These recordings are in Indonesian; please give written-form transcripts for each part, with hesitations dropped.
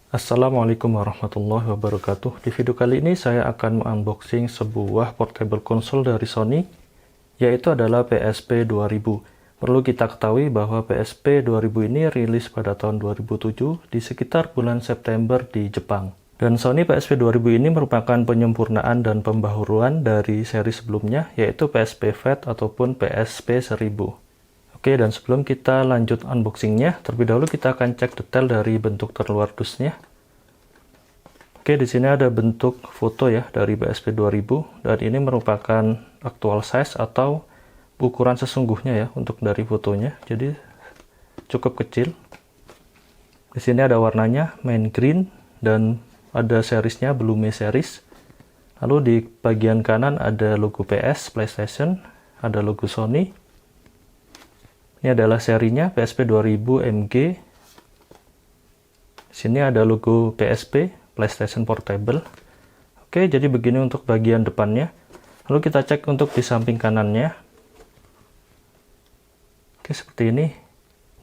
Assalamualaikum warahmatullahi wabarakatuh. Di video kali ini saya akan unboxing sebuah portable console dari Sony, yaitu adalah PSP 2000. Perlu kita ketahui bahwa PSP 2000 ini rilis pada tahun 2007 di sekitar bulan September di Jepang. Dan Sony PSP 2000 ini merupakan penyempurnaan dan pembaharuan dari seri sebelumnya, yaitu PSP Fat ataupun PSP 1000. Oke, dan sebelum kita lanjut unboxingnya, terlebih dahulu kita akan cek detail dari bentuk terluar dusnya. Oke, di sini ada bentuk foto ya dari PSP 2000, dan ini merupakan actual size atau ukuran sesungguhnya ya untuk dari fotonya. Jadi cukup kecil. Di sini ada warnanya main green dan ada seriesnya Blume series. Lalu di bagian kanan ada logo PS, PlayStation, ada logo Sony. Ini adalah serinya PSP 2000 MG. Di sini ada logo PSP, PlayStation Portable. Oke, jadi begini untuk bagian depannya. Lalu kita cek untuk di samping kanannya. Oke, seperti ini.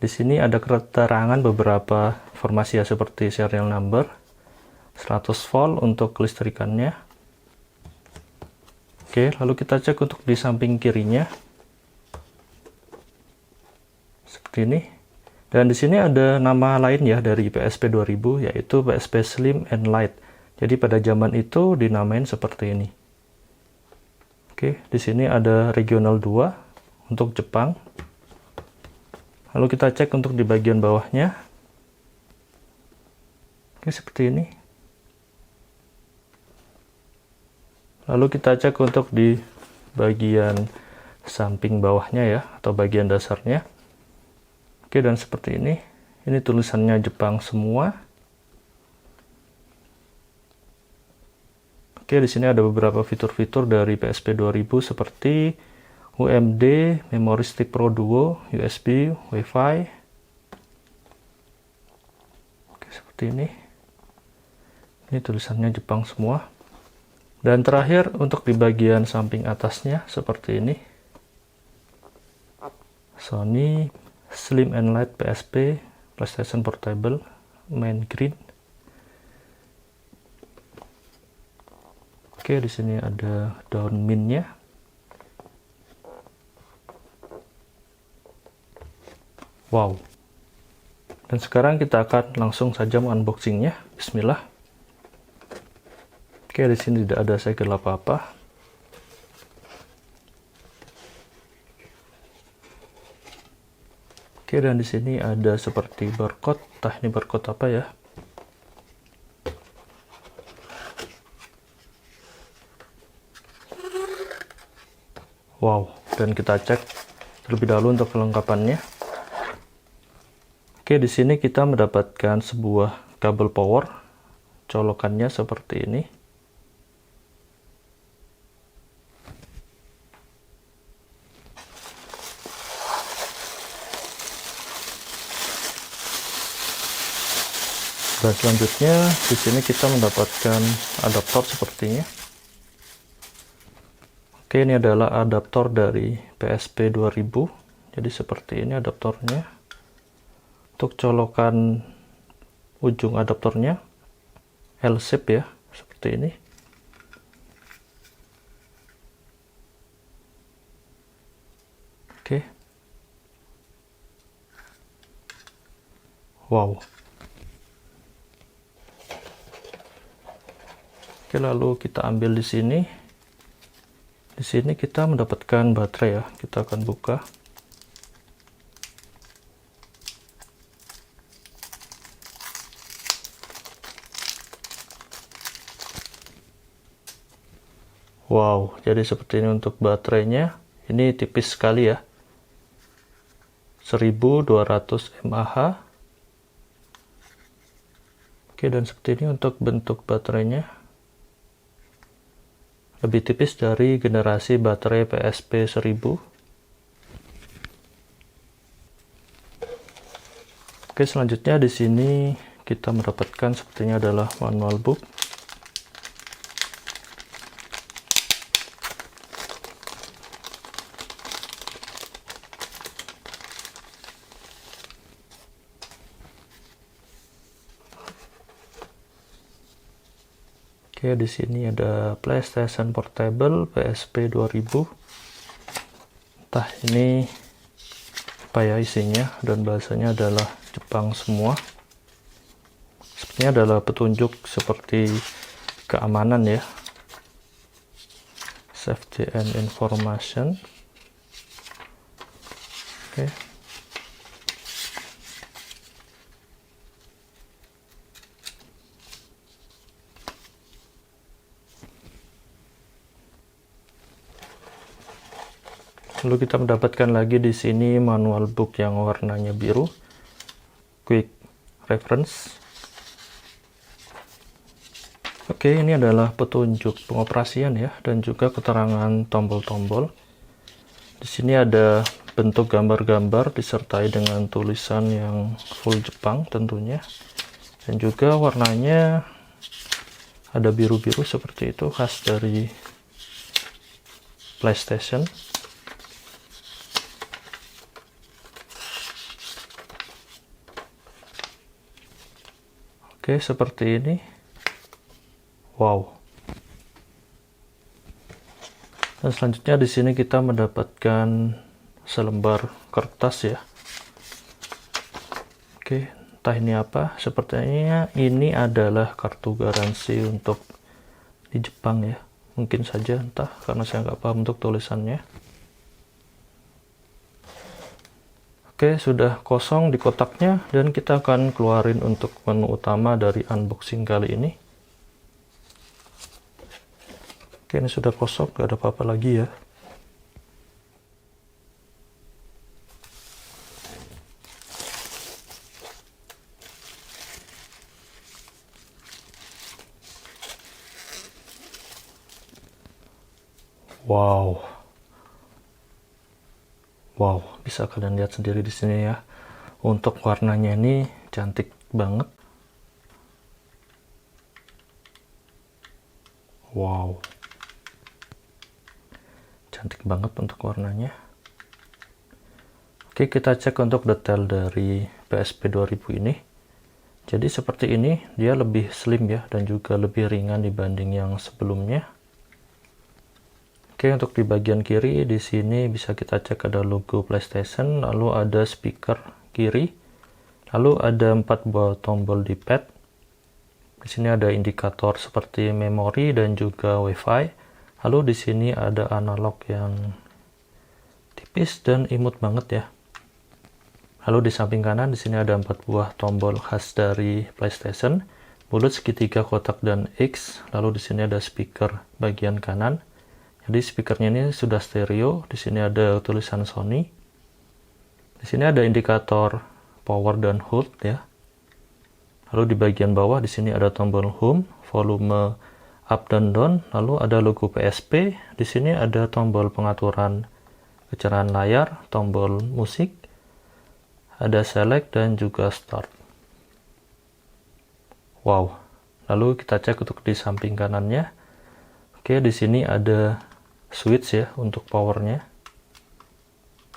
Di sini ada keterangan beberapa informasi ya, seperti serial number, 100 volt untuk kelistrikannya. Oke, lalu kita cek untuk di samping kirinya. Seperti ini. Dan di sini ada nama lain ya dari PSP 2000, yaitu PSP Slim and Light. Jadi pada zaman itu dinamain seperti ini. Oke, di sini ada regional 2 untuk Jepang. Lalu kita cek untuk di bagian bawahnya. Oke, seperti ini. Lalu kita cek untuk di bagian samping bawahnya ya, atau bagian dasarnya. Oke, dan seperti ini. Ini tulisannya Jepang semua. Oke, di sini ada beberapa fitur-fitur dari PSP 2000 seperti UMD, Memory Stick Pro Duo, USB, Wi-Fi. Oke, seperti ini. Ini tulisannya Jepang semua. Dan terakhir untuk di bagian samping atasnya seperti ini. Sony Slim and Light PSP PlayStation Portable main green. Oke, di sini ada daun mintnya. Wow. Dan sekarang kita akan langsung saja unboxingnya. Bismillah. Oke, di sini tidak ada segel apa-apa. Oke, dan di sini ada seperti barcode. Entah ini barcode apa ya. Wow, dan kita cek terlebih dahulu untuk kelengkapannya. Oke, di sini kita mendapatkan sebuah kabel power. Colokannya seperti ini. Dan selanjutnya di sini kita mendapatkan adaptor sepertinya. Oke, ini adalah adaptor dari PSP 2000. Jadi seperti ini adaptornya. Untuk colokan ujung adaptornya L-shape ya, seperti ini. Oke. Wow. Oke, lalu kita ambil di sini. Di sini kita mendapatkan baterai ya. Kita akan buka. Wow, jadi seperti ini untuk baterainya. Ini tipis sekali ya. 1200 mAh. Oke, dan seperti ini untuk bentuk baterainya. Lebih tipis dari generasi baterai PSP 1000. Oke, selanjutnya di sini kita mendapatkan sepertinya adalah manual book. Oke, di sini ada PlayStation Portable PSP 2000. Entah ini apa ya isinya, dan bahasanya adalah Jepang semua. Sepertinya adalah petunjuk seperti keamanan ya, safety and information. Oke. Lalu kita mendapatkan lagi di sini manual book yang warnanya biru, quick reference. Oke, ini adalah petunjuk pengoperasian ya, dan juga keterangan tombol-tombol. Di sini ada bentuk gambar-gambar disertai dengan tulisan yang full Jepang tentunya, dan juga warnanya ada biru-biru seperti itu, khas dari PlayStation. Oke, seperti ini. Wow. Dan selanjutnya di sini kita mendapatkan selembar kertas ya. Oke, entah ini apa. Sepertinya ini adalah kartu garansi untuk di Jepang ya. Mungkin saja, entah, karena saya nggak paham untuk tulisannya. Oke, sudah kosong di kotaknya, dan kita akan keluarin untuk menu utama dari unboxing kali ini. Oke, ini sudah kosong, nggak ada apa-apa lagi ya. Wow. Wow, bisa kalian lihat sendiri di sini ya. Untuk warnanya ini cantik banget. Wow. Cantik banget untuk warnanya. Oke, kita cek untuk detail dari PSP 2000 ini. Jadi seperti ini, dia lebih slim ya, dan juga lebih ringan dibanding yang sebelumnya. Oke, untuk di bagian kiri di sini bisa kita cek ada logo PlayStation, lalu ada speaker kiri, lalu ada 4 buah tombol di pad. Di sini ada indikator seperti memori dan juga WiFi. Lalu di sini ada analog yang tipis dan imut banget ya. Lalu di samping kanan di sini ada 4 buah tombol khas dari PlayStation, bulat, segitiga, kotak, dan X. Lalu di sini ada speaker bagian kanan. Jadi speakernya ini sudah stereo. Di sini ada tulisan Sony. Di sini ada indikator power dan hold ya. Lalu di bagian bawah di sini ada tombol home, volume up dan down. Lalu ada logo PSP. Di sini ada tombol pengaturan kecerahan layar, tombol musik, ada select dan juga start. Wow. Lalu kita cek untuk di samping kanannya. Oke, di sini ada switch ya untuk powernya,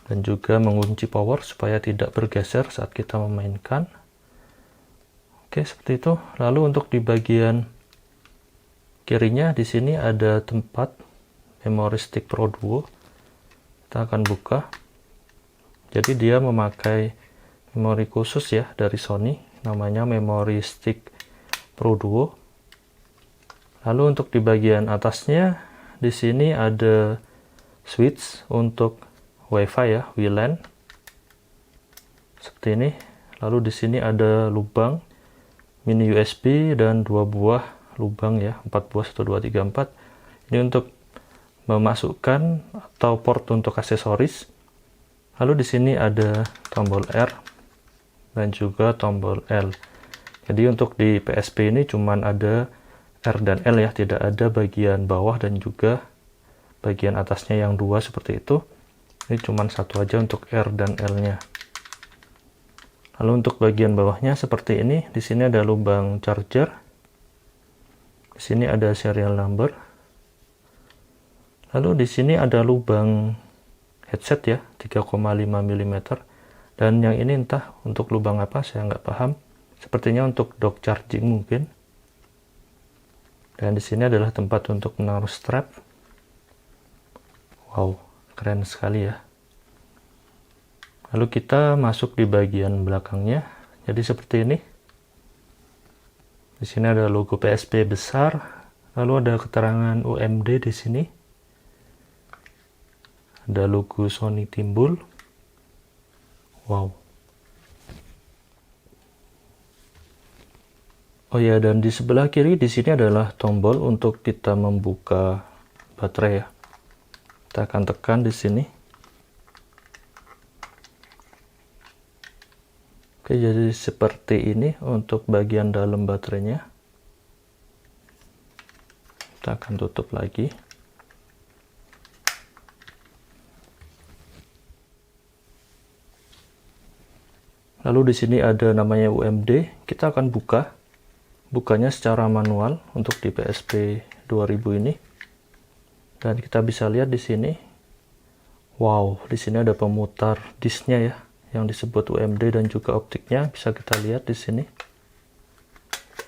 dan juga mengunci power supaya tidak bergeser saat kita memainkan. Oke, seperti itu. Lalu untuk di bagian kirinya di sini ada tempat memory stick Pro Duo. Kita akan buka. Jadi dia memakai memori khusus ya dari Sony, namanya memory stick Pro Duo. Lalu untuk di bagian atasnya di sini ada switch untuk WiFi ya, WLAN. Seperti ini. Lalu di sini ada lubang mini USB dan 2 buah lubang ya, 4 buah, 1 2 3 4. Ini untuk memasukkan atau port untuk aksesoris. Lalu di sini ada tombol R dan juga tombol L. Jadi untuk di PSP ini cuman ada R dan L ya, tidak ada bagian bawah dan juga bagian atasnya yang 2 seperti itu. Ini cuma satu aja untuk R dan L-nya. Lalu untuk bagian bawahnya seperti ini. Di sini ada lubang charger. Di sini ada serial number. Lalu di sini ada lubang headset ya, 3,5 mm. Dan yang ini entah untuk lubang apa, saya nggak paham. Sepertinya untuk dock charging mungkin. Dan di sini adalah tempat untuk menaruh strap. Wow, keren sekali ya. Lalu kita masuk di bagian belakangnya. Jadi seperti ini. Di sini ada logo PSP besar. Lalu ada keterangan UMD di sini. Ada logo Sony timbul. Wow. Oh ya, dan di sebelah kiri di sini adalah tombol untuk kita membuka baterai ya. Kita akan tekan di sini. Oke, jadi seperti ini untuk bagian dalam baterainya. Kita akan tutup lagi. Lalu di sini ada namanya UMD. Kita akan bukanya secara manual untuk di PSP 2000 ini. Dan kita bisa lihat di sini. Wow, di sini ada pemutar disknya ya, yang disebut UMD dan juga optiknya bisa kita lihat di sini.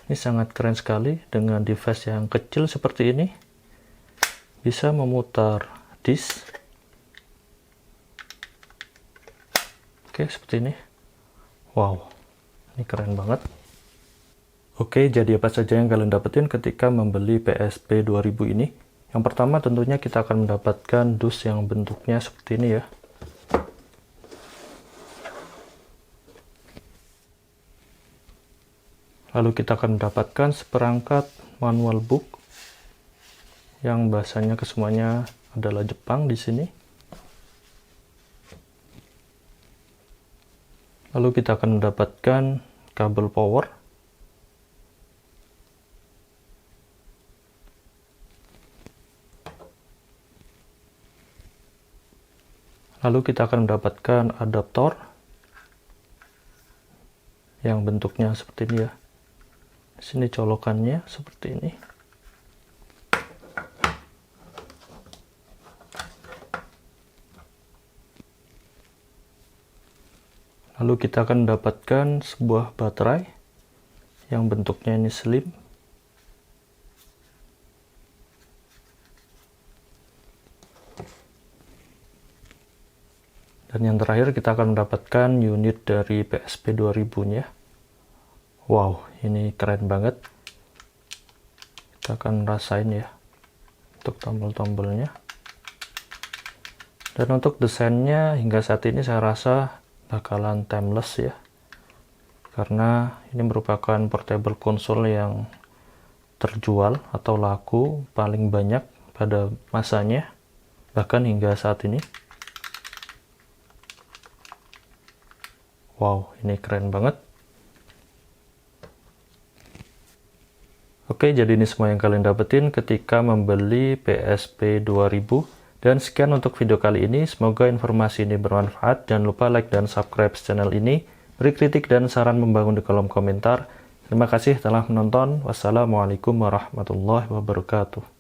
Ini sangat keren sekali dengan device yang kecil seperti ini. Bisa memutar disk. Oke, seperti ini. Wow, ini keren banget. Oke, jadi apa saja yang kalian dapetin ketika membeli PSP 2000 ini? Yang pertama tentunya kita akan mendapatkan dus yang bentuknya seperti ini ya. Lalu kita akan mendapatkan seperangkat manual book yang bahasanya kesemuanya adalah Jepang di sini. Lalu kita akan mendapatkan kabel power. Lalu kita akan mendapatkan adaptor yang bentuknya seperti ini ya. Di sini colokannya seperti ini. Lalu kita akan mendapatkan sebuah baterai yang bentuknya ini slim. Dan yang terakhir kita akan mendapatkan unit dari PSP 2000-nya. Wow, ini keren banget. Kita akan rasain ya untuk tombol-tombolnya. Dan untuk desainnya hingga saat ini saya rasa bakalan timeless ya. Karena ini merupakan portable console yang terjual atau laku paling banyak pada masanya, bahkan hingga saat ini. Wow, ini keren banget. Oke, jadi ini semua yang kalian dapetin ketika membeli PSP 2000. Dan sekian untuk video kali ini. Semoga informasi ini bermanfaat. Jangan lupa like dan subscribe channel ini. Beri kritik dan saran membangun di kolom komentar. Terima kasih telah menonton. Wassalamualaikum warahmatullahi wabarakatuh.